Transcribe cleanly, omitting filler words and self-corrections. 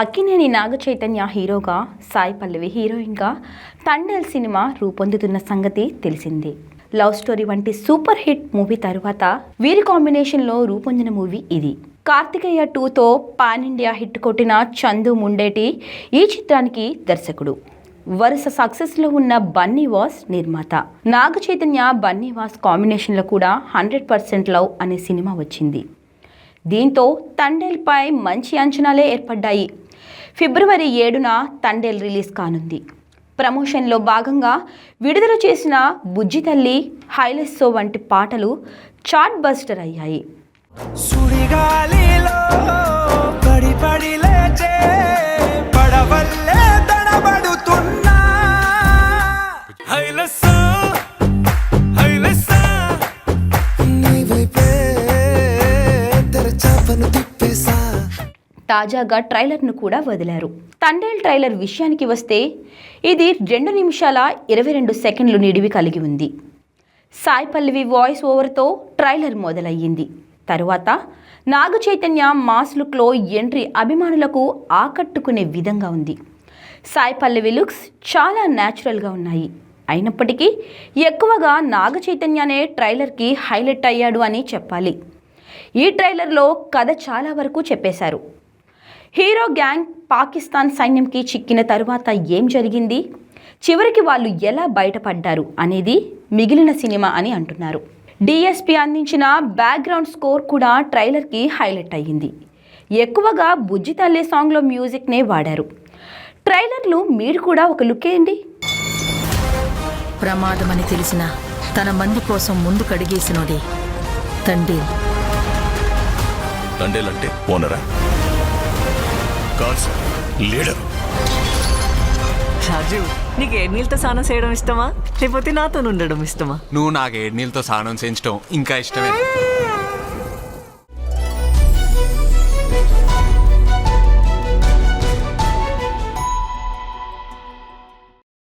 అక్కినేని నాగచైతన్య హీరోగా, సాయి పల్లవి హీరోయిన్గా తండేల్ సినిమా రూపొందుతున్న సంగతి తెలిసిందే. లవ్ స్టోరీ వంటి సూపర్ హిట్ మూవీ తర్వాత వీరి కాంబినేషన్లో రూపొందిన మూవీ ఇది. కార్తికేయ 2తో పాన్ ఇండియా హిట్ కొట్టిన చందు ముండేటి ఈ చిత్రానికి దర్శకుడు. వరుస సక్సెస్లో ఉన్న బన్నీవాస్ నిర్మాత. నాగచైతన్య బన్నీవాస్ కాంబినేషన్లో కూడా 100% లవ్ అనే సినిమా వచ్చింది. దీంతో తండేల్పై మంచి అంచనాలే ఏర్పడ్డాయి. ఫిబ్రవరి 7న తండేల్ రిలీజ్ కానుంది. ప్రమోషన్లో భాగంగా విడుదల చేసిన బుజ్జి తల్లి, హైలెస్సో వంటి పాటలు చార్ట్ బస్టర్ అయ్యాయి. తాజాగా ట్రైలర్ను కూడా వదిలారు. తండేల్ ట్రైలర్ విషయానికి వస్తే ఇది 2 నిమిషాల 22 సెకండ్లు నిడివి కలిగి ఉంది. సాయి పల్లవి వాయిస్ ఓవర్తో ట్రైలర్ మొదలయ్యింది. తరువాత నాగచైతన్య మాస్ లుక్లో ఎంట్రీ అభిమానులకు ఆకట్టుకునే విధంగా ఉంది. సాయి పల్లవి లుక్స్ చాలా న్యాచురల్గా ఉన్నాయి. అయినప్పటికీ ఎక్కువగా నాగచైతన్యనే ట్రైలర్కి హైలైట్ అయ్యాడు అని చెప్పాలి. ఈ ట్రైలర్లో కథ చాలా వరకు చెప్పేశారు. హీరో గ్యాంగ్ పాకిస్తాన్ సైన్యంకి చిక్కిన తరువాత ఏం జరిగింది, చివరికి వాళ్ళు ఎలా బయటపడ్డారు అనేది మిగిలిన సినిమా అని అంటున్నారు. డిఎస్పి అందించిన బ్యాక్గ్రౌండ్ స్కోర్ కూడా ట్రైలర్కి హైలైట్ అయ్యింది. ఎక్కువగా బుజ్జి తల్లి సాంగ్లో మ్యూజిక్నే వాడారు. ట్రైలర్లు మీరు కూడా ఒక లుక్ వేయండి. ప్రమాదమని తెలిసిన తన మంది కోసం ముందు కడిగేసినది తండేల్. తండేల్ అంటే ఓనరా? లీడర్. రాజు, నీకు ఏడ్నీళ్ళతో స్నానం చేయడం ఇష్టమా, లేకపోతే నాతో ఉండడం ఇష్టమా? నువ్వు నాకు ఏడ్నీళ్ళతో స్నానం చేయించడం ఇంకా ఇష్టమే.